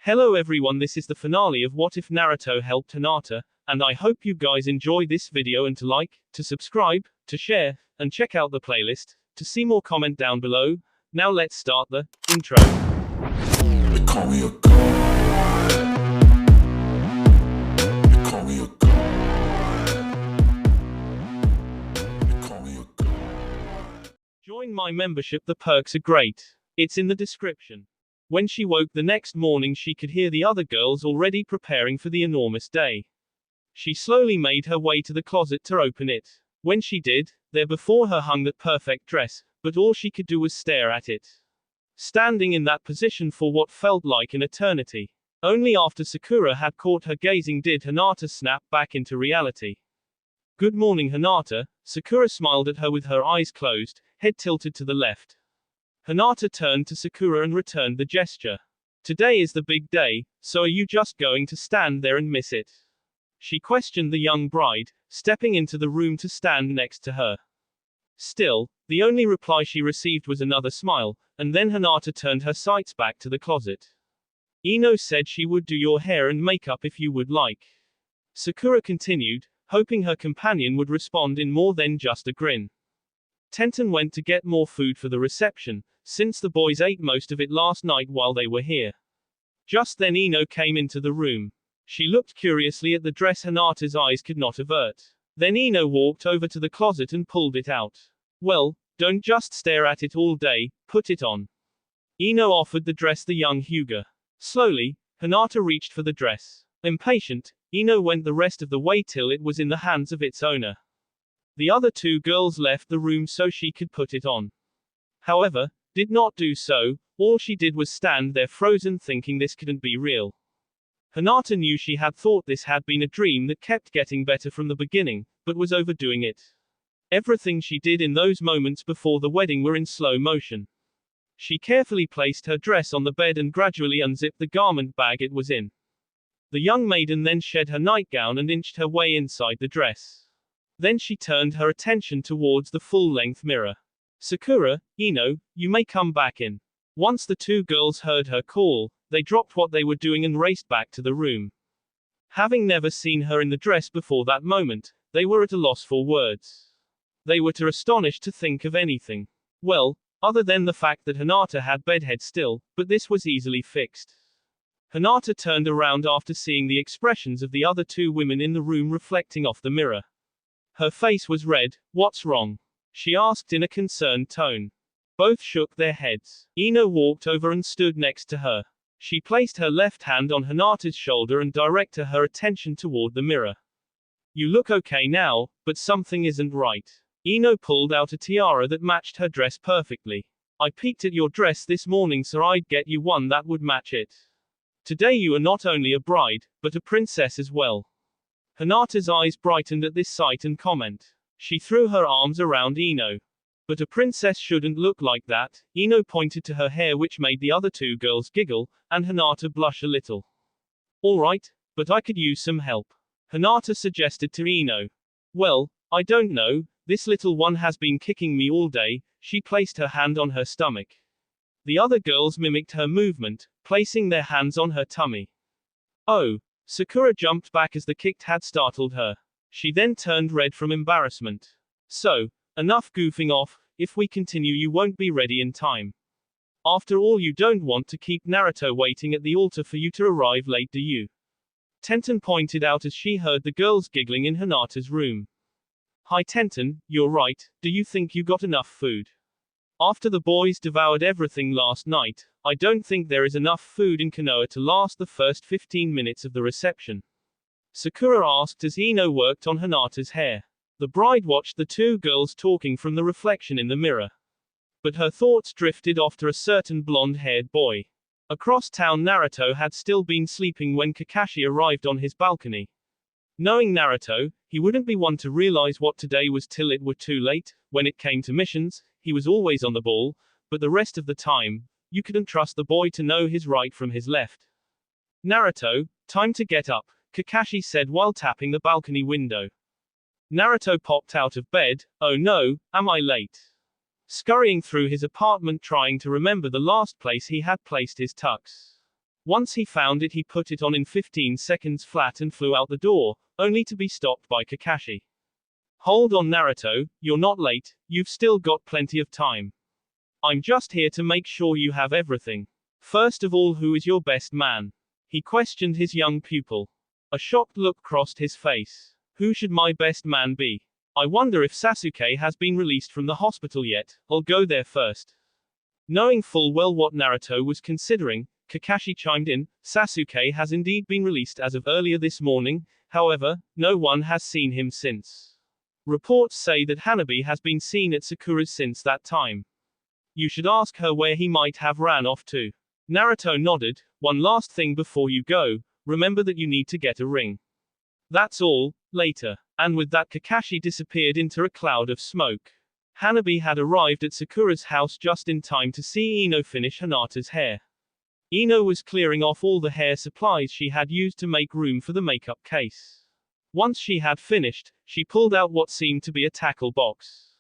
Hello everyone, this is the finale of What If Naruto Helped Hinata, and I hope you guys enjoy this video and to like, to subscribe, to share, and check out the playlist, to see more comment down below. Now let's start the intro. They call me a god. They call me a god. They call me a god. Join my membership, the perks are great. It's in the description. When she woke the next morning, she could hear the other girls already preparing for the enormous day. She slowly made her way to the closet to open it. When she did, there before her hung that perfect dress, but all she could do was stare at it. Standing in that position for what felt like an eternity. Only after Sakura had caught her gazing did Hinata snap back into reality. Good morning, Hinata. Sakura smiled at her with her eyes closed, head tilted to the left. Hinata turned to Sakura and returned the gesture. Today is the big day, so are you just going to stand there and miss it? She questioned the young bride, stepping into the room to stand next to her. Still, the only reply she received was another smile, and then Hinata turned her sights back to the closet. Ino said she would do your hair and makeup if you would like. Sakura continued, hoping her companion would respond in more than just a grin. Tenten went to get more food for the reception, since the boys ate most of it last night while they were here. Just then Ino came into the room. She looked curiously at the dress Hinata's eyes could not avert. Then Ino walked over to the closet and pulled it out. Well, don't just stare at it all day, put it on. Ino offered the dress the young Hyuga. Slowly, Hinata reached for the dress. Impatient, Ino went the rest of the way till it was in the hands of its owner. The other two girls left the room so she could put it on. However, did not do so, all she did was stand there frozen thinking this couldn't be real. Hinata knew she had thought this had been a dream that kept getting better from the beginning, but was overdoing it. Everything she did in those moments before the wedding were in slow motion. She carefully placed her dress on the bed and gradually unzipped the garment bag it was in. The young maiden then shed her nightgown and inched her way inside the dress. Then she turned her attention towards the full-length mirror. Sakura, Ino, you may come back in. Once the two girls heard her call, they dropped what they were doing and raced back to the room. Having never seen her in the dress before that moment, they were at a loss for words. They were too astonished to think of anything. Well, other than the fact that Hinata had bedhead still, but this was easily fixed. Hinata turned around after seeing the expressions of the other two women in the room reflecting off the mirror. Her face was red. What's wrong? She asked in a concerned tone. Both shook their heads. Ino walked over and stood next to her. She placed her left hand on Hinata's shoulder and directed her attention toward the mirror. You look okay now, but something isn't right. Ino pulled out a tiara that matched her dress perfectly. I peeked at your dress this morning so I'd get you one that would match it. Today you are not only a bride, but a princess as well. Hinata's eyes brightened at this sight and comment. She threw her arms around Ino. But a princess shouldn't look like that. Ino pointed to her hair, which made the other two girls giggle, and Hinata blush a little. Alright, but I could use some help. Hinata suggested to Ino. Well, I don't know, this little one has been kicking me all day. She placed her hand on her stomach. The other girls mimicked her movement, placing their hands on her tummy. Oh. Sakura jumped back as the kick had startled her. She then turned red from embarrassment. So, enough goofing off, if we continue you won't be ready in time. After all, you don't want to keep Naruto waiting at the altar for you to arrive late, do you? Tenten pointed out as she heard the girls giggling in Hinata's room. Hi Tenten, you're right, do you think you got enough food? After the boys devoured everything last night, I don't think there is enough food in Konoha to last the first 15 minutes of the reception. Sakura asked as Ino worked on Hinata's hair. The bride watched the two girls talking from the reflection in the mirror. But her thoughts drifted off to a certain blonde-haired boy. Across town, Naruto had still been sleeping when Kakashi arrived on his balcony. Knowing Naruto, he wouldn't be one to realize what today was till it were too late. When it came to missions, he was always on the ball, but the rest of the time, you couldn't trust the boy to know his right from his left. Naruto, time to get up, Kakashi said while tapping the balcony window. Naruto popped out of bed. Oh no, am I late? Scurrying through his apartment trying to remember the last place he had placed his tux. Once he found it, he put it on in 15 seconds flat and flew out the door, only to be stopped by Kakashi. Hold on, Naruto, you're not late, you've still got plenty of time. I'm just here to make sure you have everything. First of all, who is your best man? He questioned his young pupil. A shocked look crossed his face. Who should my best man be? I wonder if Sasuke has been released from the hospital yet. I'll go there first. Knowing full well what Naruto was considering, Kakashi chimed in, Sasuke has indeed been released as of earlier this morning, however, no one has seen him since. Reports say that Hanabi has been seen at Sakura's since that time. You should ask her where he might have ran off to. Naruto nodded. One last thing before you go, remember that you need to get a ring. That's all, later. And with that, Kakashi disappeared into a cloud of smoke. Hanabi had arrived at Sakura's house just in time to see Ino finish Hinata's hair. Ino was clearing off all the hair supplies she had used to make room for the makeup case. Once she had finished, she pulled out what seemed to be a tackle box.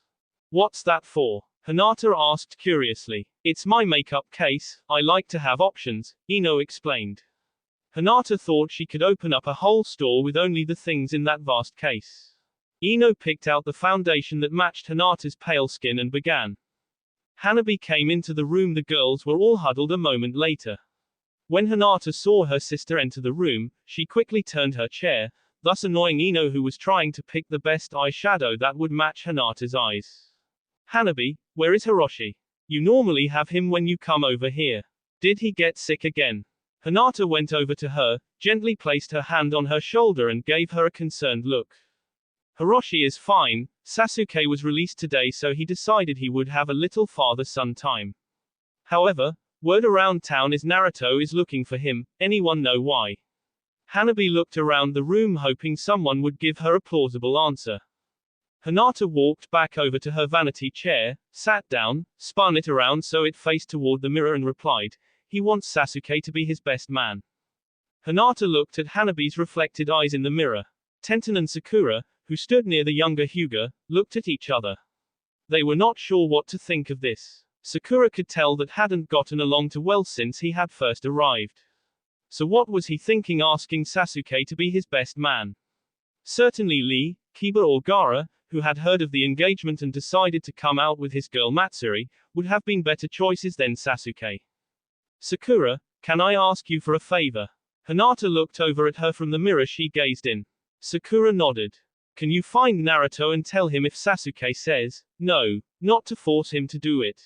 What's that for? Hinata asked curiously. It's my makeup case, I like to have options, Ino explained. Hinata thought she could open up a whole store with only the things in that vast case. Ino picked out the foundation that matched Hinata's pale skin and began. Hanabi came into the room. The girls were all huddled a moment later. When Hinata saw her sister enter the room, she quickly turned her chair, thus annoying Ino, who was trying to pick the best eyeshadow that would match Hinata's eyes. Hanabi, where is Hiroshi? You normally have him when you come over here. Did he get sick again? Hinata went over to her, gently placed her hand on her shoulder and gave her a concerned look. Hiroshi is fine. Sasuke was released today, so he decided he would have a little father-son time. However, word around town is Naruto is looking for him. Anyone know why? Hanabi looked around the room hoping someone would give her a plausible answer. Hinata walked back over to her vanity chair, sat down, spun it around so it faced toward the mirror and replied, he wants Sasuke to be his best man. Hinata looked at Hanabi's reflected eyes in the mirror. Tenten and Sakura, who stood near the younger Hyuga, looked at each other. They were not sure what to think of this. Sakura could tell that hadn't gotten along too well since he had first arrived. So what was he thinking asking Sasuke to be his best man? Certainly Lee, Kiba or Gaara, who had heard of the engagement and decided to come out with his girl Matsuri, would have been better choices than Sasuke. Sakura, can I ask you for a favor? Hinata looked over at her from the mirror she gazed in. Sakura nodded. Can you find Naruto and tell him if Sasuke says no, not to force him to do it?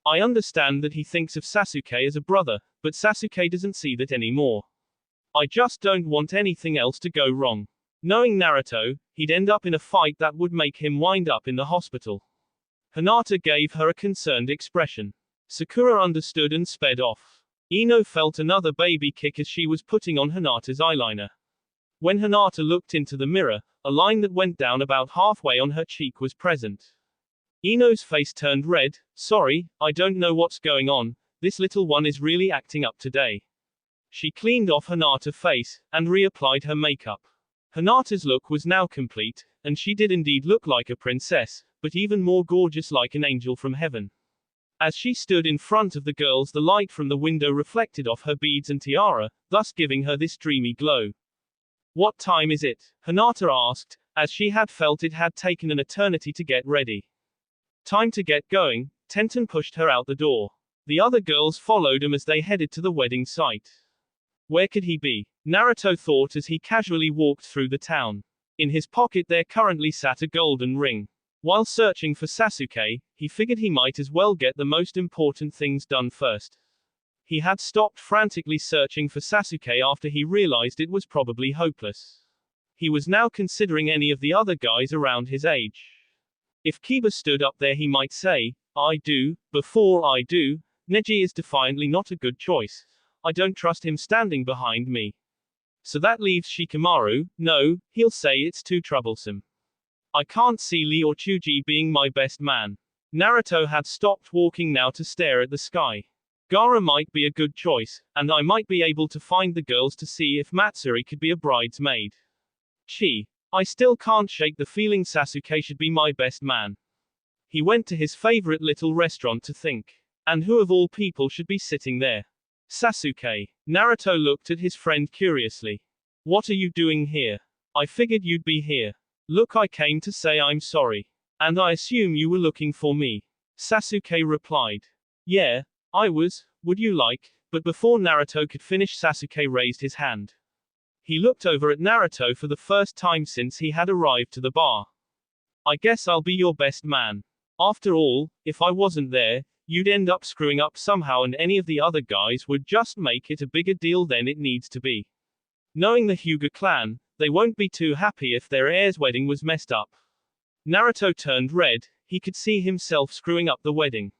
I understand that he thinks of Sasuke as a brother, but Sasuke doesn't see that anymore. I just don't want anything else to go wrong. Knowing Naruto, he'd end up in a fight that would make him wind up in the hospital. Hinata gave her a concerned expression. Sakura understood and sped off. Ino felt another baby kick as she was putting on Hinata's eyeliner. When Hinata looked into the mirror, a line that went down about halfway on her cheek was present. Ino's face turned red. Sorry, I don't know what's going on, this little one is really acting up today. She cleaned off Hinata's face, and reapplied her makeup. Hinata's look was now complete, and she did indeed look like a princess, but even more gorgeous like an angel from heaven. As she stood in front of the girls, the light from the window reflected off her beads and tiara, thus giving her this dreamy glow. What time is it? Hinata asked, as she had felt it had taken an eternity to get ready. Time to get going. Tenten pushed her out the door. The other girls followed him as they headed to the wedding site. Where could he be? Naruto thought as he casually walked through the town. In his pocket there currently sat a golden ring. While searching for Sasuke, he figured he might as well get the most important things done first. He had stopped frantically searching for Sasuke after he realized it was probably hopeless. He was now considering any of the other guys around his age. If Kiba stood up there he might say, I do, before I do. Neji is defiantly not a good choice. I don't trust him standing behind me. So that leaves Shikamaru. No, he'll say it's too troublesome. I can't see Lee or Chuji being my best man. Naruto had stopped walking now to stare at the sky. Gaara might be a good choice, and I might be able to find the girls to see if Matsuri could be a bridesmaid. I still can't shake the feeling Sasuke should be my best man. He went to his favorite little restaurant to think. And who of all people should be sitting there? Sasuke. Naruto looked at his friend curiously. What are you doing here? I figured you'd be here. Look, I came to say I'm sorry. And I assume you were looking for me. Sasuke replied. Yeah, I was, would you like? But before Naruto could finish, Sasuke raised his hand. He looked over at Naruto for the first time since he had arrived to the bar. I guess I'll be your best man. After all, if I wasn't there, you'd end up screwing up somehow and any of the other guys would just make it a bigger deal than it needs to be. Knowing the Hyuga clan, they won't be too happy if their heir's wedding was messed up. Naruto turned red, he could see himself screwing up the wedding.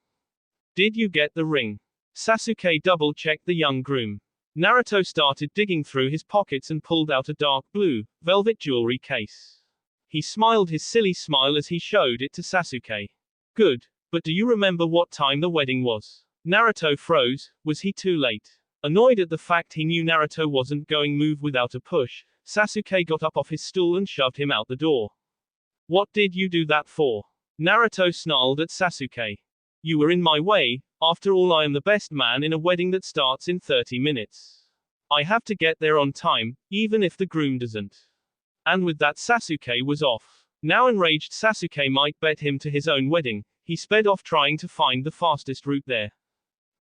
Did you get the ring? Sasuke double-checked the young groom. Naruto started digging through his pockets and pulled out a dark blue, velvet jewelry case. He smiled his silly smile as he showed it to Sasuke. Good, but do you remember what time the wedding was? Naruto froze, was he too late? Annoyed at the fact he knew Naruto wasn't going to move without a push, Sasuke got up off his stool and shoved him out the door. What did you do that for? Naruto snarled at Sasuke. You were in my way, after all I am the best man in a wedding that starts in 30 minutes. I have to get there on time, even if the groom doesn't. And with that Sasuke was off. Now enraged Sasuke might bet him to his own wedding, he sped off trying to find the fastest route there.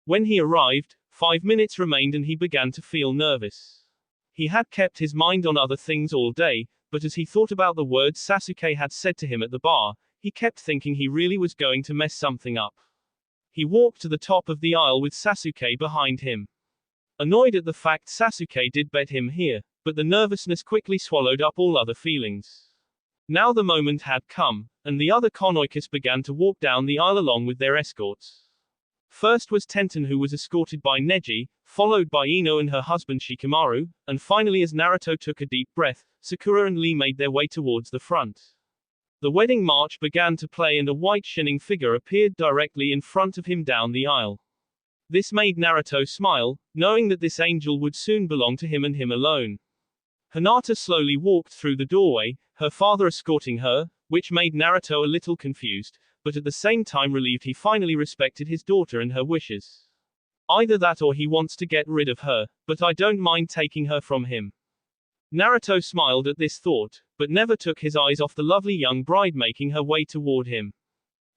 When he arrived, 5 minutes remained and he began to feel nervous. He had kept his mind on other things all day, but as he thought about the words Sasuke had said to him at the bar, he kept thinking he really was going to mess something up. He walked to the top of the aisle with Sasuke behind him. Annoyed at the fact Sasuke did bet him here, but the nervousness quickly swallowed up all other feelings. Now the moment had come, and the other Konoikers began to walk down the aisle along with their escorts. First was Tenten, who was escorted by Neji, followed by Ino and her husband Shikamaru, and finally as Naruto took a deep breath, Sakura and Lee made their way towards the front. The wedding march began to play and a white shining figure appeared directly in front of him down the aisle. This made Naruto smile, knowing that this angel would soon belong to him and him alone. Hinata slowly walked through the doorway, her father escorting her, which made Naruto a little confused, but at the same time relieved he finally respected his daughter and her wishes. Either that or he wants to get rid of her, but I don't mind taking her from him. Naruto smiled at this thought, but never took his eyes off the lovely young bride making her way toward him.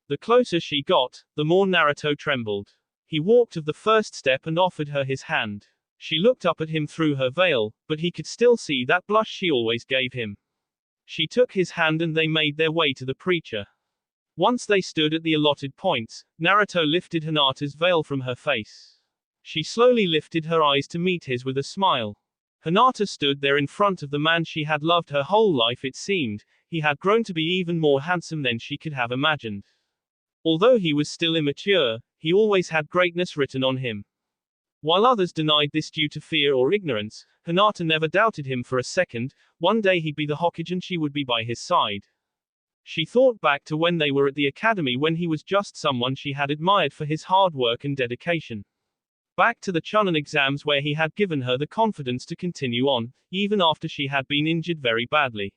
The closer she got, the more Naruto trembled. He walked to the first step and offered her his hand. She looked up at him through her veil, but he could still see that blush she always gave him. She took his hand and they made their way to the preacher. Once they stood at the allotted points, Naruto lifted Hinata's veil from her face. She slowly lifted her eyes to meet his with a smile. Hinata stood there in front of the man she had loved her whole life. It seemed, he had grown to be even more handsome than she could have imagined. Although he was still immature, he always had greatness written on him. While others denied this due to fear or ignorance, Hinata never doubted him for a second. One day he'd be the Hokage and she would be by his side. She thought back to when they were at the academy when he was just someone she had admired for his hard work and dedication. Back to the Chunin exams where he had given her the confidence to continue on, even after she had been injured very badly.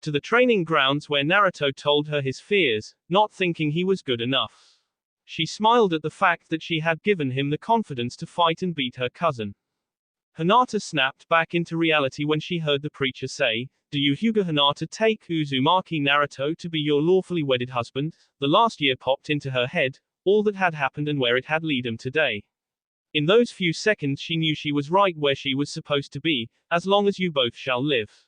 To the training grounds where Naruto told her his fears, not thinking he was good enough. She smiled at the fact that she had given him the confidence to fight and beat her cousin. Hinata snapped back into reality when she heard the preacher say, "Do you Hyuga Hinata take Uzumaki Naruto to be your lawfully wedded husband?" The last year popped into her head, all that had happened and where it had led him today. In those few seconds she knew she was right where she was supposed to be, as long as you both shall live.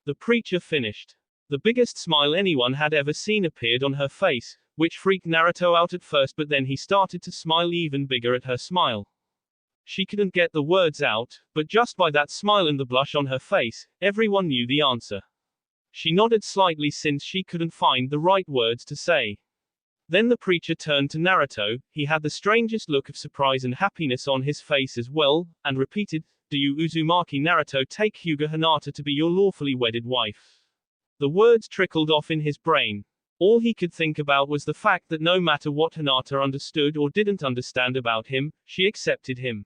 The preacher finished. The biggest smile anyone had ever seen appeared on her face, which freaked Naruto out at first, but then he started to smile even bigger at her smile. She couldn't get the words out, but just by that smile and the blush on her face, everyone knew the answer. She nodded slightly since she couldn't find the right words to say. Then the preacher turned to Naruto, he had the strangest look of surprise and happiness on his face as well, and repeated, "Do you Uzumaki Naruto take Hyuga Hinata to be your lawfully wedded wife?" The words trickled off in his brain. All he could think about was the fact that no matter what Hinata understood or didn't understand about him, she accepted him.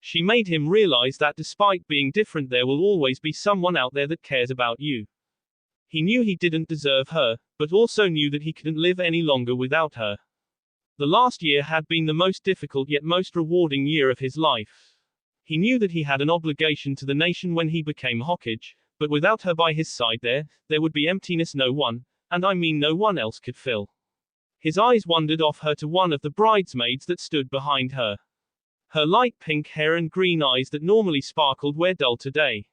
She made him realize that despite being different there will always be someone out there that cares about you. He knew he didn't deserve her, but also knew that he couldn't live any longer without her. The last year had been the most difficult yet most rewarding year of his life. He knew that he had an obligation to the nation when he became Hokage, but without her by his side there would be emptiness no one, and I mean no one else could fill. His eyes wandered off her to one of the bridesmaids that stood behind her. Her light pink hair and green eyes that normally sparkled were dull today.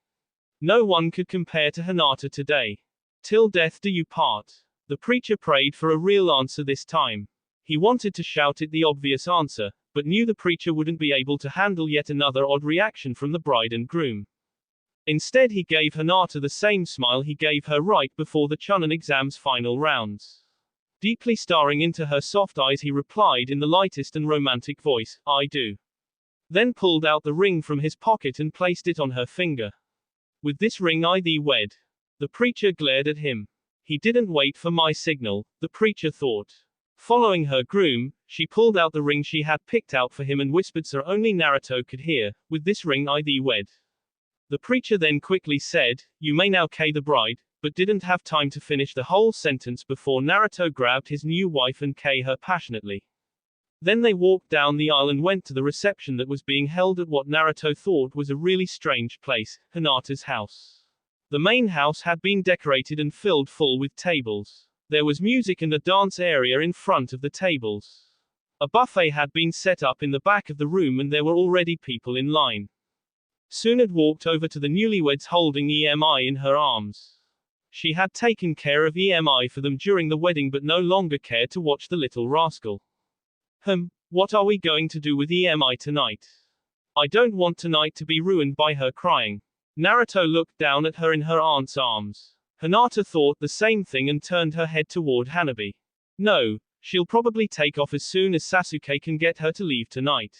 No one could compare to Hinata today. Till death do you part. The preacher prayed for a real answer this time. He wanted to shout it the obvious answer, but knew the preacher wouldn't be able to handle yet another odd reaction from the bride and groom. Instead he gave Hinata the same smile he gave her right before the Chunin exam's final rounds. Deeply staring into her soft eyes he replied in the lightest and romantic voice, "I do." Then pulled out the ring from his pocket and placed it on her finger. "With this ring I thee wed." The preacher glared at him. He didn't wait for my signal, the preacher thought. Following her groom, she pulled out the ring she had picked out for him and whispered so only Naruto could hear, "With this ring I thee wed." The preacher then quickly said, "You may now kei the bride," but didn't have time to finish the whole sentence before Naruto grabbed his new wife and kei her passionately. Then they walked down the aisle and went to the reception that was being held at what Naruto thought was a really strange place, Hinata's house. The main house had been decorated and filled full with tables. There was music and a dance area in front of the tables. A buffet had been set up in the back of the room and there were already people in line. Sunad walked over to the newlyweds holding EMI in her arms. She had taken care of EMI for them during the wedding but no longer cared to watch the little rascal. What are we going to do with EMI tonight? I don't want tonight to be ruined by her crying. Naruto looked down at her in her aunt's arms. Hinata thought the same thing and turned her head toward Hanabi. No, she'll probably take off as soon as Sasuke can get her to leave tonight.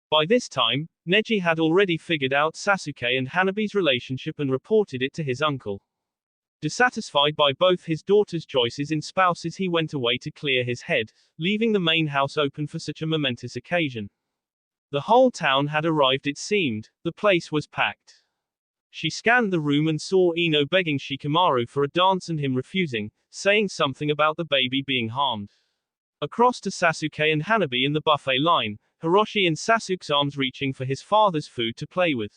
By this time, Neji had already figured out Sasuke and Hanabi's relationship and reported it to his uncle. Dissatisfied by both his daughter's choices in spouses, he went away to clear his head, leaving the main house open for such a momentous occasion. The whole town had arrived, it seemed. The place was packed. She scanned the room and saw Ino begging Shikamaru for a dance and him refusing, saying something about the baby being harmed. Across to Sasuke and Hanabi in the buffet line, Hiroshi in Sasuke's arms reaching for his father's food to play with.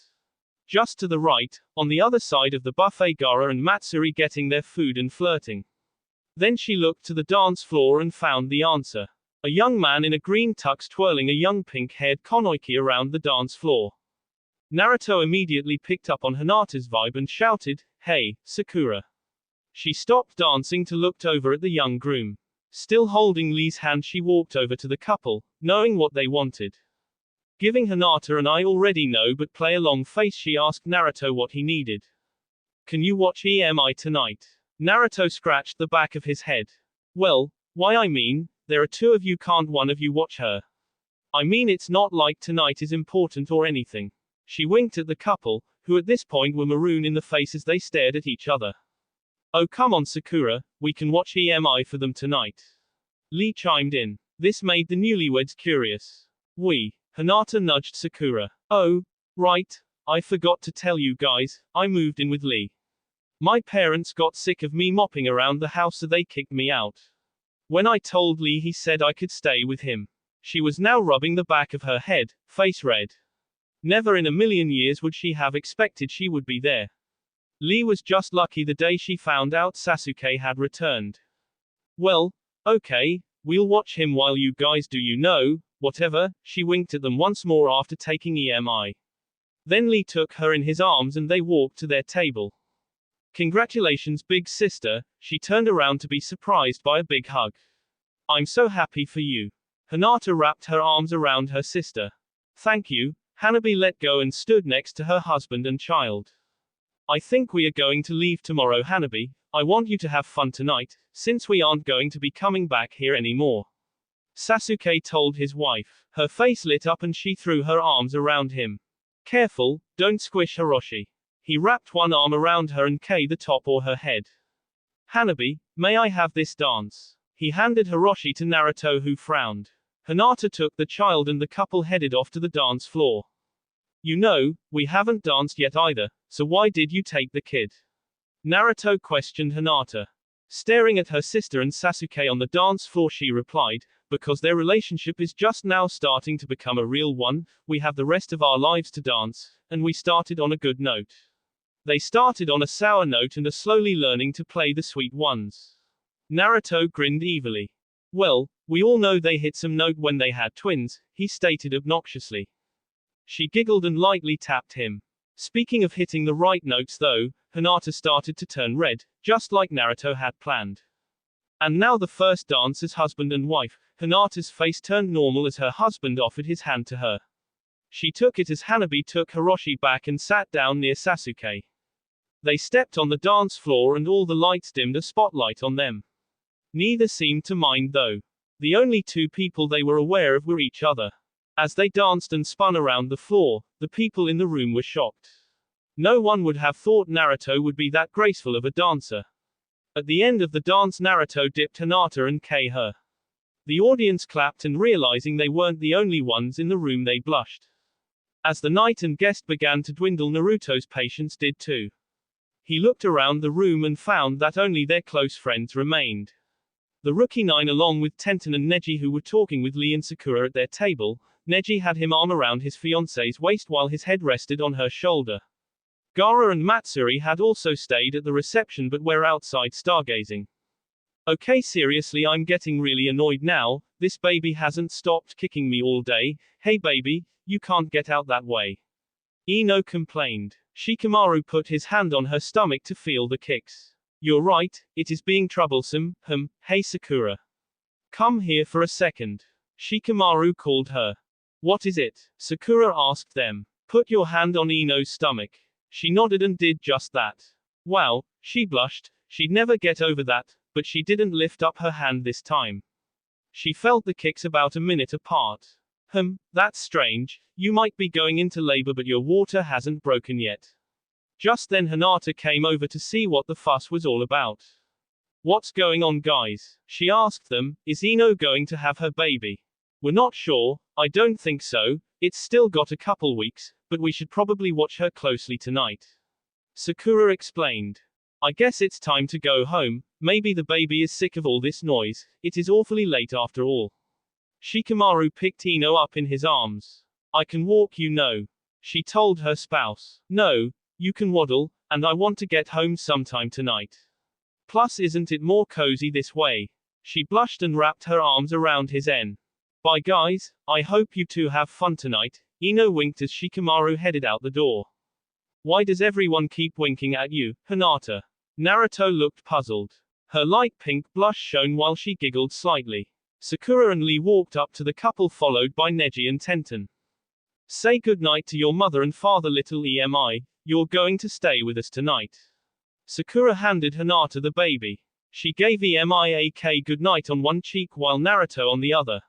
Just to the right, on the other side of the buffet, Gaara and Matsuri getting their food and flirting. Then she looked to the dance floor and found the answer. A young man in a green tux twirling a young pink-haired konoiki around the dance floor. Naruto immediately picked up on Hinata's vibe and shouted, "Hey, Sakura." She stopped dancing to look over at the young groom. Still holding Lee's hand, she walked over to the couple, knowing what they wanted. Giving Hinata an I already know but play along face, she asked Naruto what he needed. "Can you watch EMI tonight?" Naruto scratched the back of his head. "Well, why, I mean, there are two of you, can't one of you watch her? I mean, it's not like tonight is important or anything." She winked at the couple, who at this point were maroon in the face as they stared at each other. "Oh come on Sakura, we can watch EMI for them tonight." Lee chimed in. This made the newlyweds curious. Hinata nudged Sakura. "Oh, right, I forgot to tell you guys, I moved in with Lee. My parents got sick of me mopping around the house so they kicked me out. When I told Lee, he said I could stay with him." She was now rubbing the back of her head, face red. Never in a million years would she have expected she would be there. Lee was just lucky the day she found out Sasuke had returned. "Well, okay, we'll watch him while you guys do, you know, whatever." She winked at them once more after taking EMI. Then Lee took her in his arms and they walked to their table. "Congratulations, big sister." She turned around to be surprised by a big hug. "I'm so happy for you." Hinata wrapped her arms around her sister. "Thank you." Hanabi let go and stood next to her husband and child. "I think we are going to leave tomorrow, Hanabi. I want you to have fun tonight, since we aren't going to be coming back here anymore," Sasuke told his wife. Her face lit up and she threw her arms around him. "Careful, don't squish Hiroshi." He wrapped one arm around her and kei the top or her head. "Hanabi, may I have this dance?" He handed Hiroshi to Naruto, who frowned. Hinata took the child and the couple headed off to the dance floor. "You know, we haven't danced yet either, so why did you take the kid?" Naruto questioned Hinata. Staring at her sister and Sasuke on the dance floor, she replied, Because their relationship is just now starting to become a real one, we have the rest of our lives to dance, and we started on a good note. They started on a sour note and are slowly learning to play the sweet ones. Naruto grinned evilly. Well, we all know they hit some note when they had twins, he stated obnoxiously. She giggled and lightly tapped him. Speaking of hitting the right notes though, Hinata started to turn red, just like Naruto had planned. And now the first dance as husband and wife, Hinata's face turned normal as her husband offered his hand to her. She took it as Hanabi took Hiroshi back and sat down near Sasuke. They stepped on the dance floor and all the lights dimmed a spotlight on them. Neither seemed to mind though. The only two people they were aware of were each other. As they danced and spun around the floor, the people in the room were shocked. No one would have thought Naruto would be that graceful of a dancer. At the end of the dance Naruto dipped Hinata and her. The audience clapped and realizing they weren't the only ones in the room they blushed. As the night and guest began to dwindle Naruto's patience did too. He looked around the room and found that only their close friends remained. The rookie 9 along with Tenten and Neji who were talking with Lee and Sakura at their table. Neji had him arm around his fiance's waist while his head rested on her shoulder. Gaara and Matsuri had also stayed at the reception but were outside stargazing. Okay, seriously, I'm getting really annoyed now, this baby hasn't stopped kicking me all day. Hey baby, you can't get out that way. Ino complained. Shikamaru put his hand on her stomach to feel the kicks. You're right, it is being troublesome. Hey Sakura. Come here for a second. Shikamaru called her. What is it? Sakura asked them. Put your hand on Ino's stomach. She nodded and did just that. Wow, she blushed, she'd never get over that, but she didn't lift up her hand this time. She felt the kicks about a minute apart. That's strange, you might be going into labor but your water hasn't broken yet. Just then Hinata came over to see what the fuss was all about. What's going on guys? She asked them, is Ino going to have her baby? We're not sure, I don't think so, it's still got a couple weeks, but we should probably watch her closely tonight. Sakura explained. I guess it's time to go home, maybe the baby is sick of all this noise, it is awfully late after all. Shikamaru picked Ino up in his arms. I can walk you know. She told her spouse. No, you can waddle, and I want to get home sometime tonight. Plus isn't it more cozy this way? She blushed and wrapped her arms around his neck. Bye guys, I hope you two have fun tonight, Ino winked as Shikamaru headed out the door. Why does everyone keep winking at you, Hinata? Naruto looked puzzled. Her light pink blush shone while she giggled slightly. Sakura and Lee walked up to the couple followed by Neji and Tenten. Say goodnight to your mother and father little Emi, you're going to stay with us tonight. Sakura handed Hinata the baby. She gave Emi a goodnight on one cheek while Naruto on the other.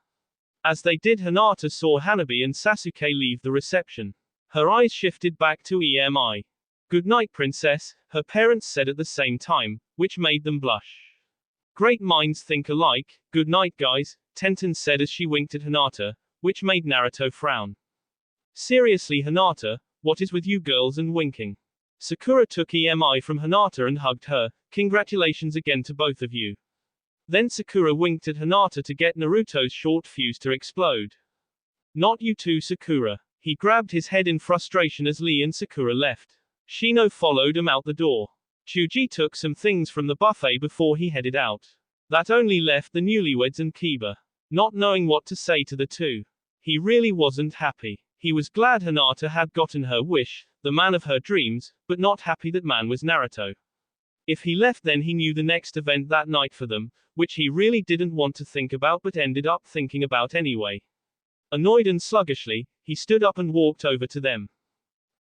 As they did Hinata saw Hanabi and Sasuke leave the reception. Her eyes shifted back to Emi. Good night princess, her parents said at the same time, which made them blush. Great minds think alike, good night guys, Tenten said as she winked at Hinata, which made Naruto frown. Seriously Hinata, what is with you girls and winking? Sakura took Emi from Hinata and hugged her, congratulations again to both of you. Then Sakura winked at Hinata to get Naruto's short fuse to explode. Not you too Sakura. He grabbed his head in frustration as Lee and Sakura left. Shino followed him out the door. Chuji took some things from the buffet before he headed out. That only left the newlyweds and Kiba. Not knowing what to say to the two. He really wasn't happy. He was glad Hinata had gotten her wish, the man of her dreams, but not happy that man was Naruto. If he left then he knew the next event that night for them, which he really didn't want to think about but ended up thinking about anyway. Annoyed and sluggishly, he stood up and walked over to them.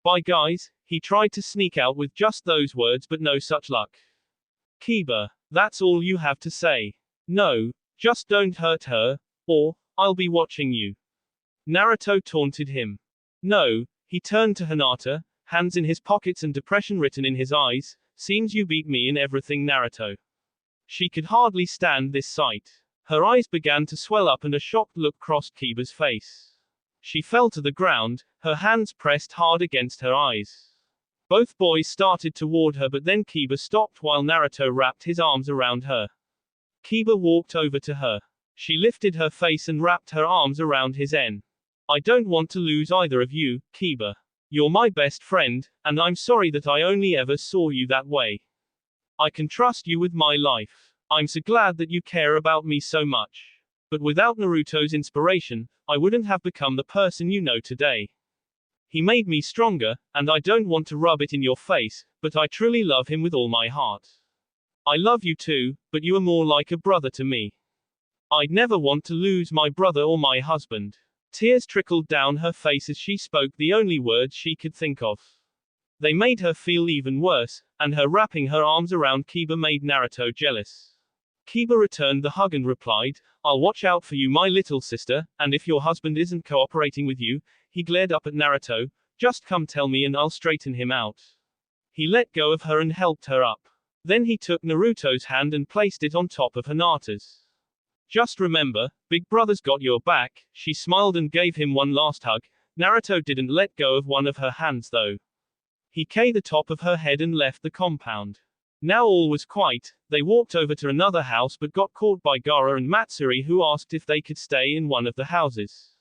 Bye guys, he tried to sneak out with just those words but no such luck. Kiba, that's all you have to say. No, just don't hurt her, or, I'll be watching you. Naruto taunted him. No, he turned to Hinata, hands in his pockets and depression written in his eyes, seems you beat me in everything Naruto. She could hardly stand this sight. Her eyes began to swell up and a shocked look crossed Kiba's face. She fell to the ground, her hands pressed hard against her eyes. Both boys started toward her but then Kiba stopped while Naruto wrapped his arms around her. Kiba walked over to her. She lifted her face and wrapped her arms around his neck. I don't want to lose either of you, Kiba. You're my best friend, and I'm sorry that I only ever saw you that way. I can trust you with my life. I'm so glad that you care about me so much. But without Naruto's inspiration, I wouldn't have become the person you know today. He made me stronger, and I don't want to rub it in your face, but I truly love him with all my heart. I love you too, but you are more like a brother to me. I'd never want to lose my brother or my husband. Tears trickled down her face as she spoke the only words she could think of. They made her feel even worse, and her wrapping her arms around Kiba made Naruto jealous. Kiba returned the hug and replied, I'll watch out for you, my little sister, and if your husband isn't cooperating with you, he glared up at Naruto, just come tell me and I'll straighten him out. He let go of her and helped her up. Then he took Naruto's hand and placed it on top of Hinata's. Just remember, Big Brother's got your back. She smiled and gave him one last hug. Naruto didn't let go of one of her hands though. He kissed the top of her head and left the compound. Now all was quiet. They walked over to another house but got caught by Gaara and Matsuri, who asked if they could stay in one of the houses.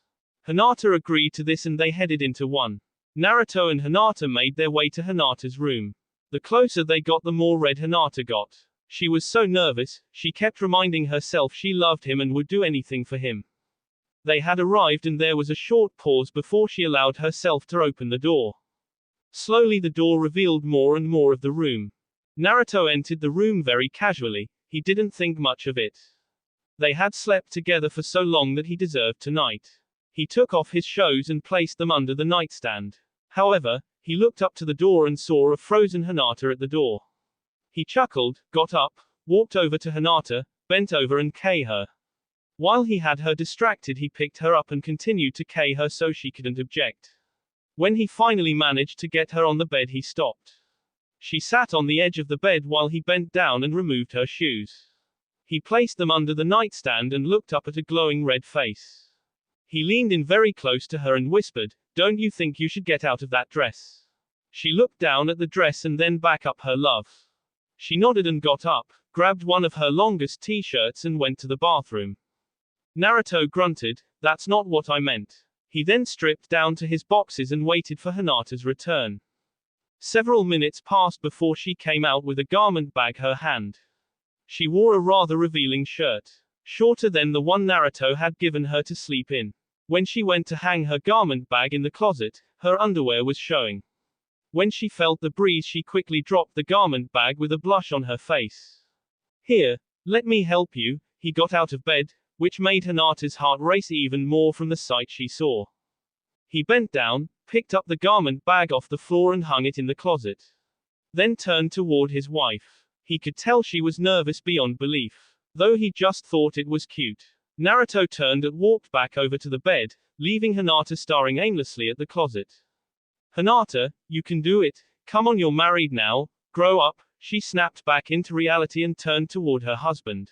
Hinata agreed to this and they headed into one. Naruto and Hinata made their way to Hinata's room. The closer they got, the more red Hinata got. She was so nervous, she kept reminding herself she loved him and would do anything for him. They had arrived and there was a short pause before she allowed herself to open the door. Slowly the door revealed more and more of the room. Naruto entered the room very casually. He didn't think much of it. They had slept together for so long that he deserved tonight. He took off his shoes and placed them under the nightstand. However, he looked up to the door and saw a frozen Hinata at the door. He chuckled, got up, walked over to Hinata, bent over and kissed her. While he had her distracted, he picked her up and continued to kiss her so she couldn't object. When he finally managed to get her on the bed, he stopped. She sat on the edge of the bed while he bent down and removed her shoes. He placed them under the nightstand and looked up at a glowing red face. He leaned in very close to her and whispered, "Don't you think you should get out of that dress?" She looked down at the dress and then back up her love. She nodded and got up, grabbed one of her longest t-shirts and went to the bathroom. Naruto grunted, "That's not what I meant." He then stripped down to his boxes and waited for Hinata's return. Several minutes passed before she came out with a garment bag in her hand. She wore a rather revealing shirt, shorter than the one Naruto had given her to sleep in. When she went to hang her garment bag in the closet, her underwear was showing. When she felt the breeze, she quickly dropped the garment bag with a blush on her face. "Here, let me help you." He got out of bed, which made Hinata's heart race even more from the sight she saw. He bent down, picked up the garment bag off the floor and hung it in the closet. Then turned toward his wife. He could tell she was nervous beyond belief, though he just thought it was cute. Naruto turned and walked back over to the bed, leaving Hinata staring aimlessly at the closet. "Hinata, you can do it. Come on, you're married now. Grow up." She snapped back into reality and turned toward her husband.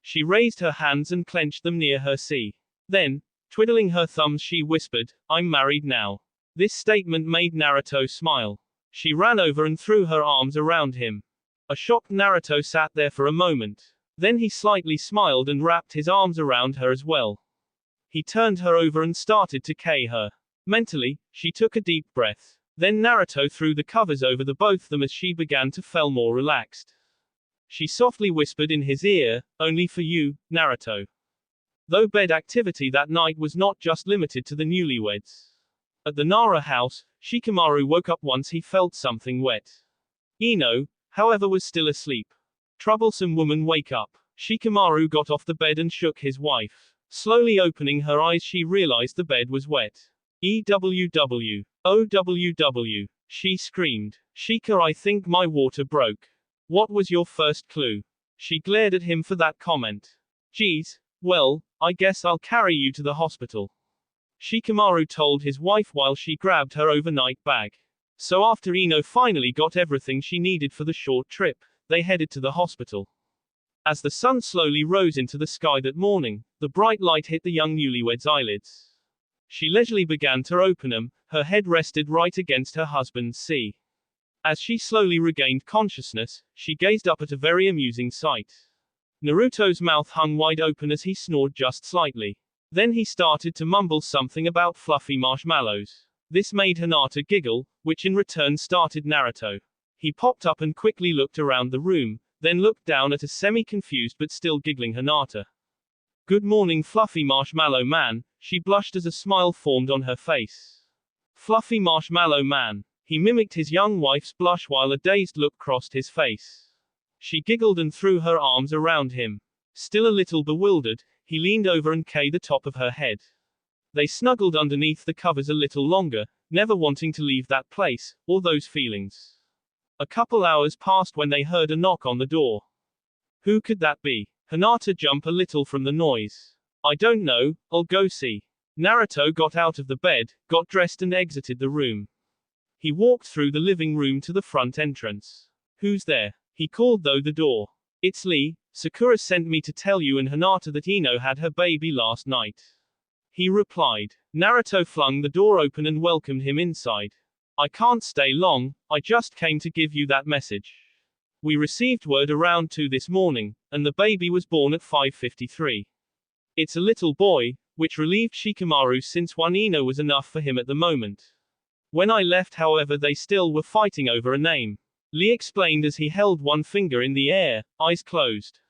She raised her hands and clenched them near her sea. Then, twiddling her thumbs, she whispered, "I'm married now." This statement made Naruto smile. She ran over and threw her arms around him. A shocked Naruto sat there for a moment. Then he slightly smiled and wrapped his arms around her as well. He turned her over and started to kiss her. Mentally, she took a deep breath. Then Naruto threw the covers over the both of them as she began to feel more relaxed. She softly whispered in his ear, "Only for you, Naruto." Though bed activity that night was not just limited to the newlyweds. At the Nara house, Shikamaru woke up once he felt something wet. Ino, however, was still asleep. Troublesome woman, wake up. Shikamaru got off the bed and shook his wife. Slowly opening her eyes, she realized the bed was wet. EWW. OWW. She screamed. "Shika, I think my water broke. What was your first clue?" She glared at him for that comment. "Geez, well, I guess I'll carry you to the hospital," Shikamaru told his wife while she grabbed her overnight bag. So after Ino finally got everything she needed for the short trip, they headed to the hospital. As the sun slowly rose into the sky that morning, the bright light hit the young newlywed's eyelids. She leisurely began to open them, her head rested right against her husband's sea. As she slowly regained consciousness, she gazed up at a very amusing sight. Naruto's mouth hung wide open as he snored just slightly. Then he started to mumble something about fluffy marshmallows. This made Hinata giggle, which in return started Naruto. He popped up and quickly looked around the room, then looked down at a semi-confused but still giggling Hinata. Good morning, Fluffy Marshmallow Man, she blushed as a smile formed on her face. Fluffy Marshmallow Man. He mimicked his young wife's blush while a dazed look crossed his face. She giggled and threw her arms around him. Still a little bewildered, he leaned over and kissed the top of her head. They snuggled underneath the covers a little longer, never wanting to leave that place, or those feelings. A couple hours passed when they heard a knock on the door. Who could that be? Hinata jumped a little from the noise. I don't know, I'll go see. Naruto got out of the bed, got dressed and exited the room. He walked through the living room to the front entrance. Who's there? He called through the door. It's Lee. Sakura sent me to tell you and Hinata that Ino had her baby last night. He replied. Naruto flung the door open and welcomed him inside. I can't stay long, I just came to give you that message. We received word around 2 this morning, and the baby was born at 5:53. It's a little boy, which relieved Shikamaru since one Ino was enough for him at the moment. When I left, however, they still were fighting over a name. Lee explained as he held one finger in the air, eyes closed.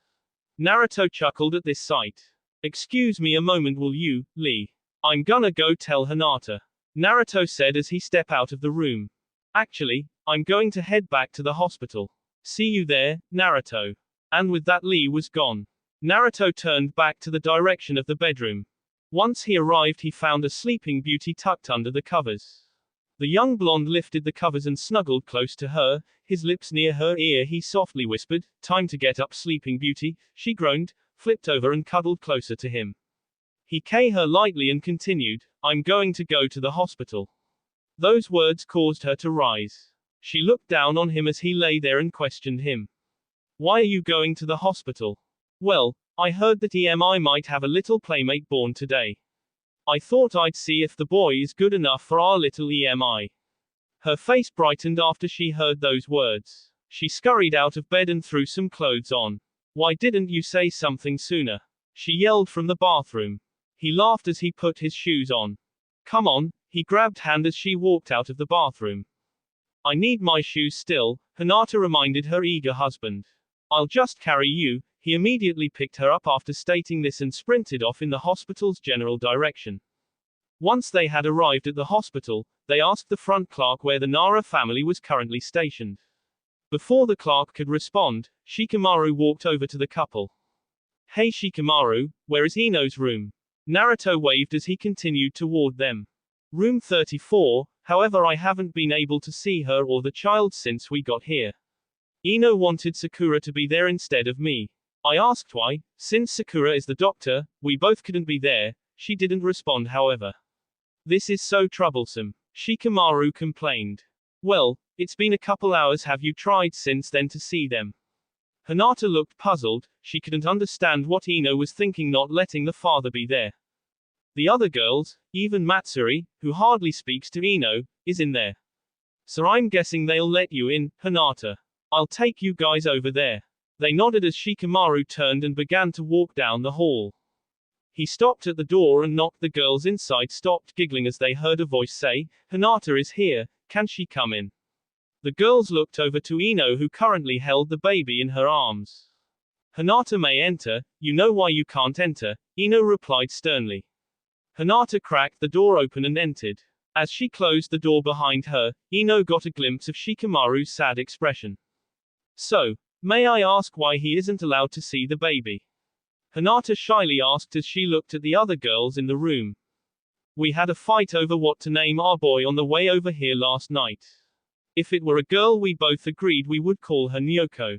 Naruto chuckled at this sight. Excuse me a moment, will you, Lee? I'm gonna go tell Hinata. Naruto said as he stepped out of the room. Actually, I'm going to head back to the hospital. See you there, Naruto. And with that, Lee was gone. Naruto turned back to the direction of the bedroom. Once he arrived, he found a sleeping beauty tucked under the covers. The young blonde lifted the covers and snuggled close to her, his lips near her ear. He softly whispered, "Time to get up, Sleeping Beauty." She groaned, flipped over and cuddled closer to him. He kissed her lightly and continued, "I'm going to go to the hospital." Those words caused her to rise. She looked down on him as he lay there and questioned him. "Why are you going to the hospital?" "Well, I heard that EMI might have a little playmate born today. I thought I'd see if the boy is good enough for our little EMI." Her face brightened after she heard those words. She scurried out of bed and threw some clothes on. "Why didn't you say something sooner?" she yelled from the bathroom. He laughed as he put his shoes on. "Come on," he grabbed hand as she walked out of the bathroom. "I need my shoes still," Hinata reminded her eager husband. "I'll just carry you." He immediately picked her up after stating this and sprinted off in the hospital's general direction. Once they had arrived at the hospital, they asked the front clerk where the Nara family was currently stationed. Before the clerk could respond, Shikamaru walked over to the couple. "Hey Shikamaru, where is Ino's room?" Naruto waved as he continued toward them. "Room 34, however I haven't been able to see her or the child since we got here. Ino wanted Sakura to be there instead of me. I asked why, since Sakura is the doctor, we both couldn't be there." She didn't respond, however. "This is so troublesome," Shikamaru complained. "Well, it's been a couple hours. Have you tried since then to see them?" Hinata looked puzzled. She couldn't understand what Ino was thinking, not letting the father be there. The other girls, even Matsuri, who hardly speaks to Ino, is in there. "So I'm guessing they'll let you in, Hinata. I'll take you guys over there." They nodded as Shikamaru turned and began to walk down the hall. He stopped at the door and knocked. The girls inside stopped giggling as they heard a voice say, "Hinata is here, can she come in?" The girls looked over to Ino, who currently held the baby in her arms. "Hinata may enter, you know why you can't enter," Ino replied sternly. Hinata cracked the door open and entered. As she closed the door behind her, Ino got a glimpse of Shikamaru's sad expression. "So, may I ask why he isn't allowed to see the baby?" Hinata shyly asked as she looked at the other girls in the room. "We had a fight over what to name our boy on the way over here last night. If it were a girl, we both agreed we would call her Nyoko.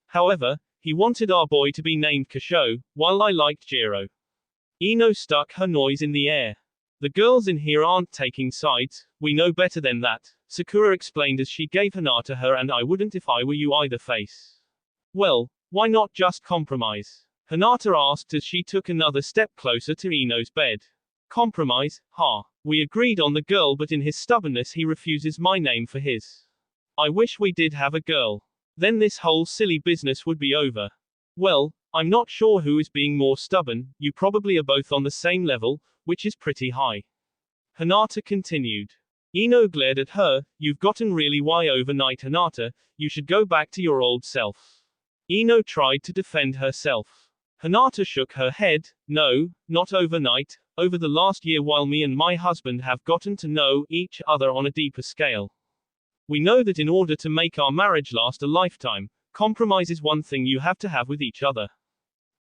However, he wanted our boy to be named Kasho, while I liked Jiro." Ino stuck her nose in the air. "The girls in here aren't taking sides, we know better than that," Sakura explained as she gave Hinata her "and I wouldn't if I were you either" face. "Well, why not just compromise?" Hinata asked as she took another step closer to Ino's bed. "Compromise, huh? We agreed on the girl, but in his stubbornness he refuses my name for his. I wish we did have a girl. Then this whole silly business would be over." "Well, I'm not sure who is being more stubborn, you probably are both on the same level, which is pretty high. Hinata continued. Ino glared at her, you've gotten really why overnight Hinata, you should go back to your old self. Ino tried to defend herself. Hinata shook her head, no, not overnight, over the last year while me and my husband have gotten to know each other on a deeper scale. We know that in order to make our marriage last a lifetime, compromise is one thing you have to have with each other.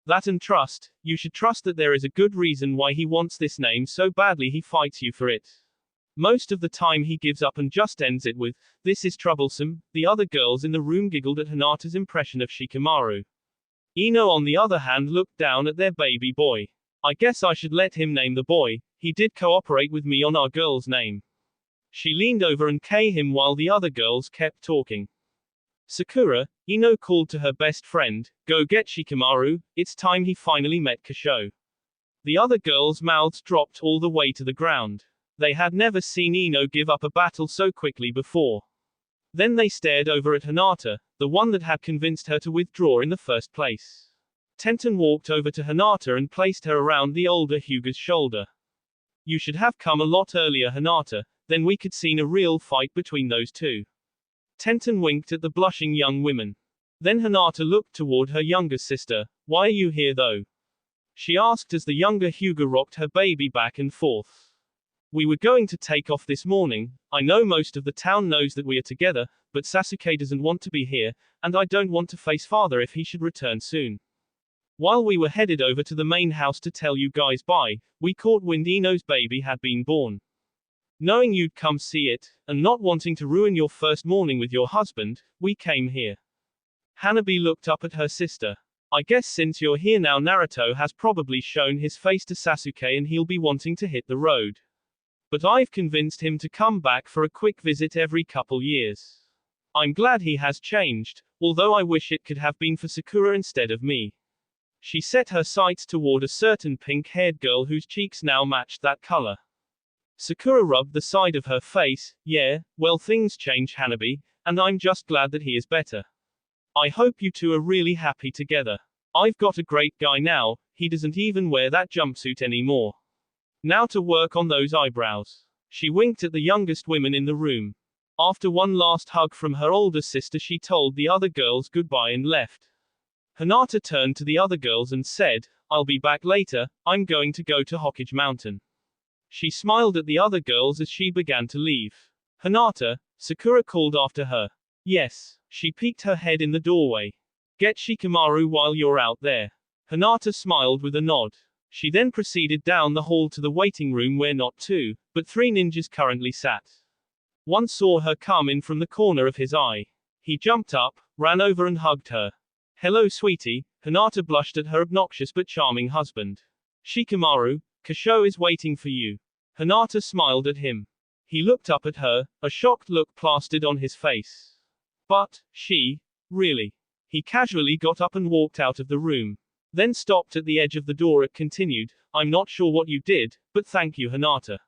That and trust, you should trust that there is a good reason why he wants this name so badly he fights you for it. Most of the time he gives up and just ends it with, this is troublesome. The other girls in the room giggled at Hinata's impression of Shikamaru. Ino on the other hand looked down at their baby boy. I guess I should let him name the boy, he did cooperate with me on our girl's name. She leaned over and kissed him while the other girls kept talking. Sakura, Ino called to her best friend, go get Shikamaru, it's time he finally met Kasho. The other girls' mouths dropped all the way to the ground. They had never seen Ino give up a battle so quickly before. Then they stared over at Hinata, the one that had convinced her to withdraw in the first place. Tenten walked over to Hinata and placed her around the older Hyuga's shoulder. You should have come a lot earlier, Hinata, then we could seen a real fight between those two. Tenten winked at the blushing young women. Then Hinata looked toward her younger sister. Why are you here though? She asked as the younger Hyuga rocked her baby back and forth. We were going to take off this morning. I know most of the town knows that we are together, but Sasuke doesn't want to be here, and I don't want to face father if he should return soon. While we were headed over to the main house to tell you guys bye, we caught wind Ino's baby had been born. Knowing you'd come see it, and not wanting to ruin your first morning with your husband, we came here. Hanabi looked up at her sister. I guess since you're here now Naruto has probably shown his face to Sasuke and he'll be wanting to hit the road. But I've convinced him to come back for a quick visit every couple years. I'm glad he has changed, although I wish it could have been for Sakura instead of me. She set her sights toward a certain pink-haired girl whose cheeks now matched that color. Sakura rubbed the side of her face. Yeah, well things change Hanabi, and I'm just glad that he is better. I hope you two are really happy together. I've got a great guy now, he doesn't even wear that jumpsuit anymore. Now to work on those eyebrows. She winked at the youngest women in the room. After one last hug from her older sister she told the other girls goodbye and left. Hinata turned to the other girls and said, I'll be back later, I'm going to go to Hokage Mountain. She smiled at the other girls as she began to leave. Hinata, Sakura called after her. Yes. She peeked her head in the doorway. Get Shikamaru while you're out there. Hinata smiled with a nod. She then proceeded down the hall to the waiting room where not two, but three ninjas currently sat. One saw her come in from the corner of his eye. He jumped up, ran over and hugged her. Hello sweetie, Hinata blushed at her obnoxious but charming husband. Shikamaru, Kasho is waiting for you. Hinata smiled at him. He looked up at her, a shocked look plastered on his face. But, really? He casually got up and walked out of the room. Then stopped at the edge of the door and continued, I'm not sure what you did, but thank you Hinata.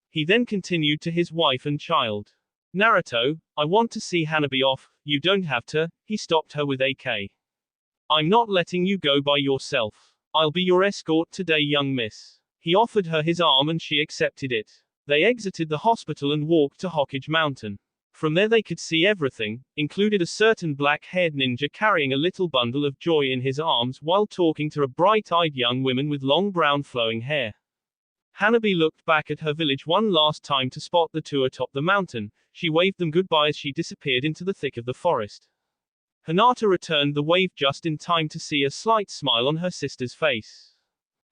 He then continued to his wife and child. Naruto, I want to see Hanabi off, you don't have to, he stopped her with AK. I'm not letting you go by yourself. I'll be your escort today young miss. He offered her his arm and she accepted it. They exited the hospital and walked to Hokage Mountain. From there they could see everything, included a certain black-haired ninja carrying a little bundle of joy in his arms while talking to a bright-eyed young woman with long brown flowing hair. Hanabi looked back at her village one last time to spot the two atop the mountain. She waved them goodbye as she disappeared into the thick of the forest. Hinata returned the wave just in time to see a slight smile on her sister's face.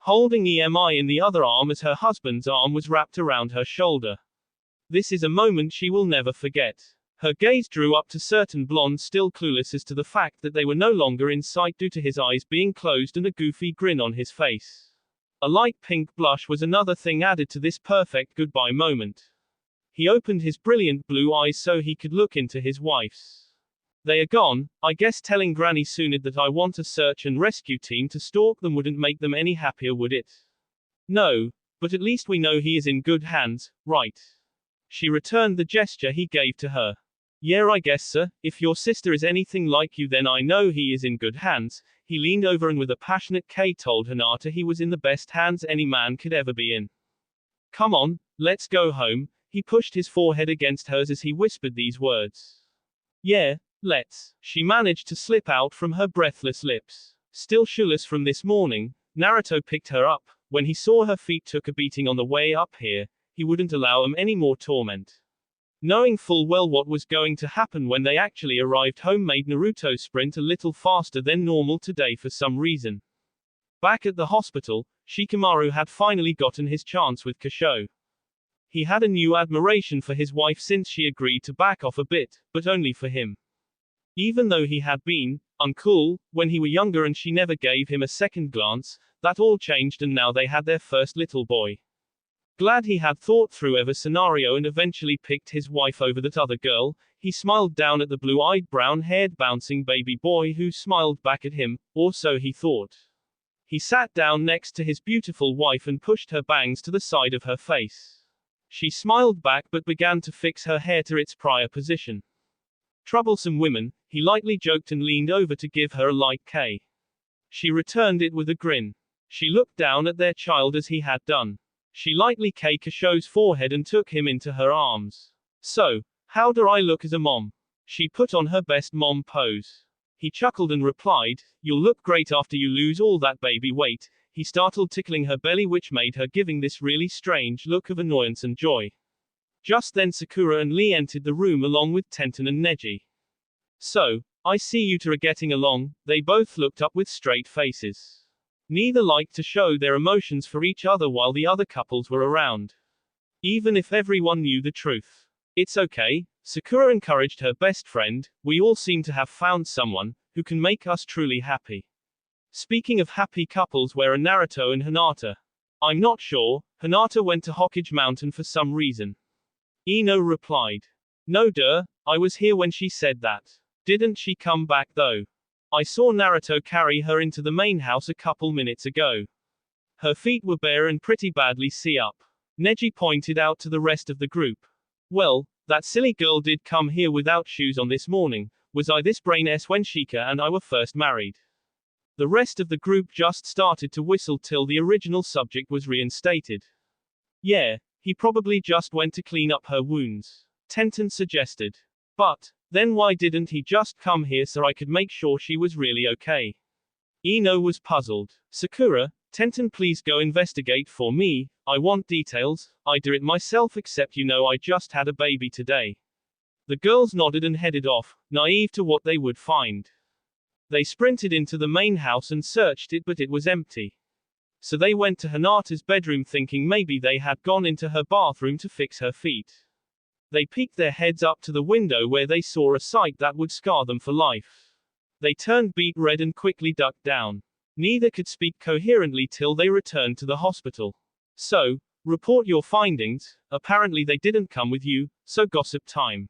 Holding EMI in the other arm as her husband's arm was wrapped around her shoulder. This is a moment she will never forget. Her gaze drew up to certain blondes still clueless as to the fact that they were no longer in sight due to his eyes being closed and a goofy grin on his face. A light pink blush was another thing added to this perfect goodbye moment. He opened his brilliant blue eyes so he could look into his wife's. They are gone, I guess telling Granny Sunid that I want a search and rescue team to stalk them wouldn't make them any happier would it? No, but at least we know he is in good hands, right? She returned the gesture he gave to her. Yeah I guess sir, if your sister is anything like you then I know he is in good hands, He leaned over and with a passionate K told Hinata he was in the best hands any man could ever be in. Come on, let's go home. He pushed his forehead against hers as he whispered these words. Yeah, let's. She managed to slip out from her breathless lips. Still shoeless from this morning, Naruto picked her up. When he saw her feet took a beating on the way up here, he wouldn't allow them any more torment. Knowing full well what was going to happen when they actually arrived home made Naruto sprint a little faster than normal today for some reason. Back at the hospital, Shikamaru had finally gotten his chance with Kasho. He had a new admiration for his wife since she agreed to back off a bit, but only for him. Even though he had been uncool when he were younger and she never gave him a second glance, that all changed and now they had their first little boy. Glad he had thought through every scenario and eventually picked his wife over that other girl, he smiled down at the blue-eyed brown-haired bouncing baby boy who smiled back at him, or so he thought. He sat down next to his beautiful wife and pushed her bangs to the side of her face. She smiled back but began to fix her hair to its prior position. Troublesome women, he lightly joked and leaned over to give her a light K. She returned it with a grin. She looked down at their child as he had done. She lightly K Kasho's forehead and took him into her arms. So, how do I look as a mom? She put on her best mom pose. He chuckled and replied, you'll look great after you lose all that baby weight. He started tickling her belly which made her giving this really strange look of annoyance and joy. Just then Sakura and Lee entered the room along with Tenten and Neji. So, I see you two are getting along. They both looked up with straight faces. Neither liked to show their emotions for each other while the other couples were around. Even if everyone knew the truth. It's okay, Sakura encouraged her best friend, we all seem to have found someone who can make us truly happy. Speaking of happy couples, where are Naruto and Hinata? I'm not sure, Hinata went to Hokage Mountain for some reason. Ino replied. No duh, I was here when she said that. Didn't she come back though? I saw Naruto carry her into the main house a couple minutes ago. Her feet were bare and pretty badly see-up. Neji pointed out to the rest of the group. Well, that silly girl did come here without shoes on this morning. Was I this brain-s when Shika and I were first married? The rest of the group just started to whistle till the original subject was reinstated. Yeah, he probably just went to clean up her wounds, Tenten suggested. But, then why didn't he just come here so I could make sure she was really okay? Ino was puzzled. Sakura, Tenten please go investigate for me, I want details, I do it myself except you know I just had a baby today. The girls nodded and headed off, naive to what they would find. They sprinted into the main house and searched it but it was empty. So they went to Hinata's bedroom thinking maybe they had gone into her bathroom to fix her feet. They peeked their heads up to the window where they saw a sight that would scar them for life. They turned beet red and quickly ducked down. Neither could speak coherently till they returned to the hospital. So, report your findings, apparently they didn't come with you, so gossip time.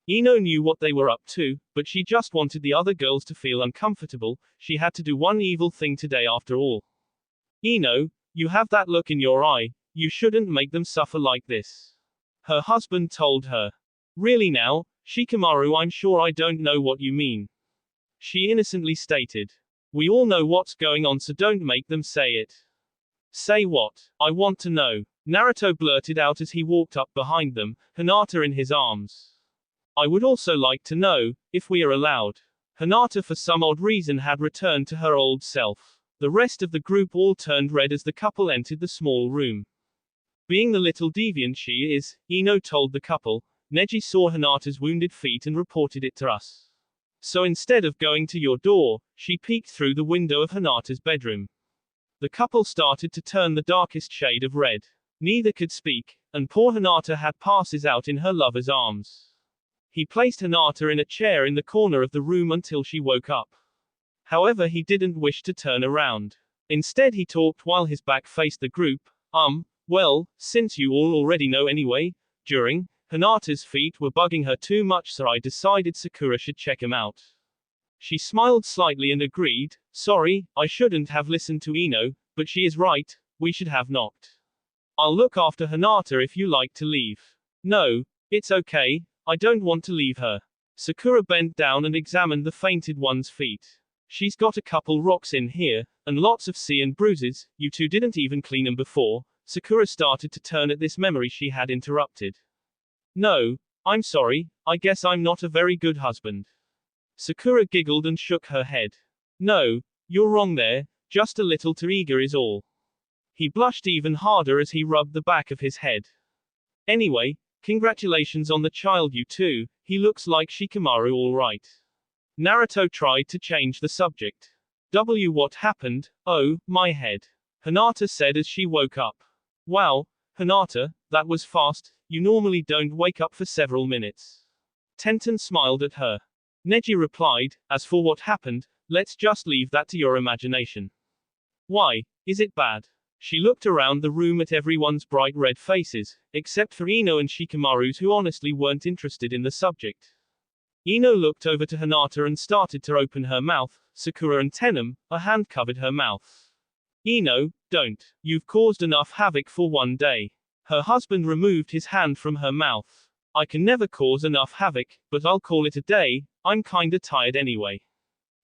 Ino knew what they were up to, but she just wanted the other girls to feel uncomfortable. She had to do one evil thing today after all. Ino, you have that look in your eye, you shouldn't make them suffer like this. Her husband told her. Really now, Shikamaru, I'm sure I don't know what you mean. She innocently stated. We all know what's going on so don't make them say it. Say what? I want to know. Naruto blurted out as he walked up behind them, Hinata in his arms. I would also like to know, if we are allowed. Hinata for some odd reason had returned to her old self. The rest of the group all turned red as the couple entered the small room. Being the little deviant she is, Ino told the couple, Neji saw Hinata's wounded feet and reported it to us. So instead of going to your door, she peeked through the window of Hinata's bedroom. The couple started to turn the darkest shade of red. Neither could speak, and poor Hinata had passes out in her lover's arms. He placed Hinata in a chair in the corner of the room until she woke up. However, he didn't wish to turn around. Instead, he talked while his back faced the group. Well, since you all already know anyway, Hinata's feet were bugging her too much, so I decided Sakura should check him out. She smiled slightly and agreed, sorry, I shouldn't have listened to Ino, but she is right, we should have knocked. I'll look after Hinata if you like to leave. No, it's okay, I don't want to leave her. Sakura bent down and examined the fainted one's feet. She's got a couple rocks in here, and lots of sea and bruises, you two didn't even clean 'em before. Sakura started to turn at this memory she had interrupted. No, I'm sorry, I guess I'm not a very good husband. Sakura giggled and shook her head. No, you're wrong there, just a little too eager is all. He blushed even harder as he rubbed the back of his head. Anyway, congratulations on the child you two, he looks like Shikamaru all right. Naruto tried to change the subject. What happened? Oh, my head. Hinata said as she woke up. Wow, Hinata, that was fast, you normally don't wake up for several minutes. Tenten smiled at her. Neji replied, as for what happened, let's just leave that to your imagination. Why, is it bad? She looked around the room at everyone's bright red faces, except for Ino and Shikamaru's who honestly weren't interested in the subject. Ino looked over to Hinata and started to open her mouth. Sakura and Tenem, a hand covered her mouth. Ino, don't. You've caused enough havoc for one day. Her husband removed his hand from her mouth. I can never cause enough havoc, but I'll call it a day, I'm kinda tired anyway.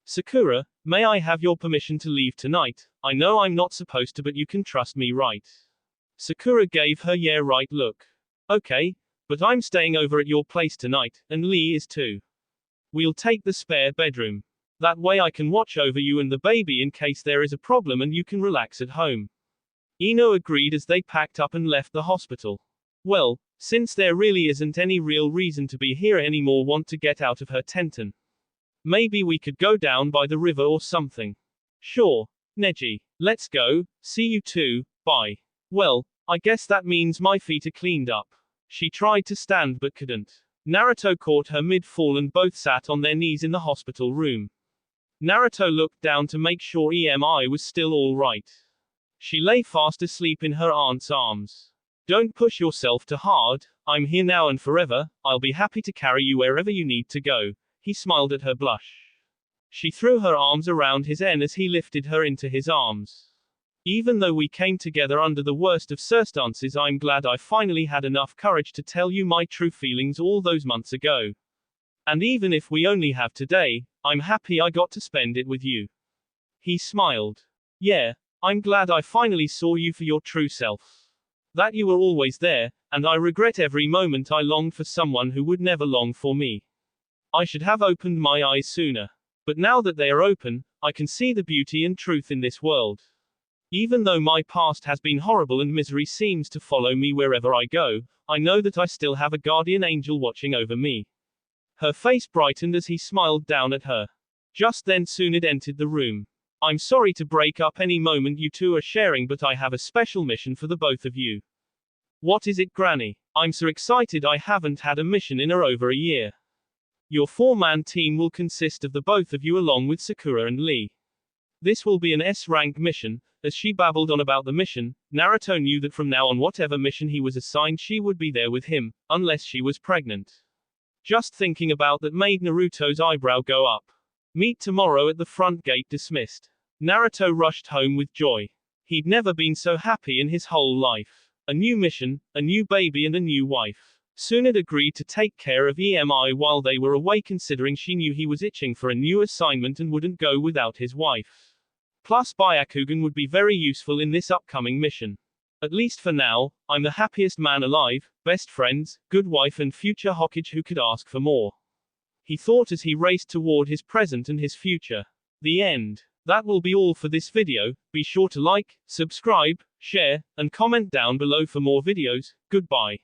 Sakura, may I have your permission to leave tonight? I know I'm not supposed to, but you can trust me, right? Sakura gave her yeah right look. Okay, but I'm staying over at your place tonight, and Lee is too. We'll take the spare bedroom. That way I can watch over you and the baby in case there is a problem and you can relax at home. Ino agreed as they packed up and left the hospital. Well, since there really isn't any real reason to be here anymore, want to get out of her Tenten. Maybe we could go down by the river or something. Sure, Neji. Let's go, see you too, bye. Well, I guess that means my feet are cleaned up. She tried to stand but couldn't. Naruto caught her mid-fall and both sat on their knees in the hospital room. Naruto looked down to make sure EMI was still all right. She lay fast asleep in her aunt's arms. Don't push yourself too hard, I'm here now and forever, I'll be happy to carry you wherever you need to go. He smiled at her blush. She threw her arms around his neck as he lifted her into his arms. Even though we came together under the worst of circumstances, I'm glad I finally had enough courage to tell you my true feelings all those months ago. And even if we only have today, I'm happy I got to spend it with you. He smiled. Yeah, I'm glad I finally saw you for your true self. That you were always there, and I regret every moment I longed for someone who would never long for me. I should have opened my eyes sooner. But now that they are open, I can see the beauty and truth in this world. Even though my past has been horrible and misery seems to follow me wherever I go, I know that I still have a guardian angel watching over me. Her face brightened as he smiled down at her. Just then Tsunade entered the room. I'm sorry to break up any moment you two are sharing, but I have a special mission for the both of you. What is it, Granny? I'm so excited, I haven't had a mission in over a year. Your 4-man team will consist of the both of you along with Sakura and Lee. This will be an S-rank mission. As she babbled on about the mission, Naruto knew that from now on whatever mission he was assigned she would be there with him, unless she was pregnant. Just thinking about that made Naruto's eyebrow go up. Meet tomorrow at the front gate. Dismissed. Naruto rushed home with joy. He'd never been so happy in his whole life. A new mission, a new baby and a new wife. Tsunade agreed to take care of EMI while they were away, considering she knew he was itching for a new assignment and wouldn't go without his wife. Plus Byakugan would be very useful in this upcoming mission. At least for now, I'm the happiest man alive, best friends, good wife and future Hokage, who could ask for more? He thought as he raced toward his present and his future. The end. That will be all for this video. Be sure to like, subscribe, share, and comment down below for more videos. Goodbye.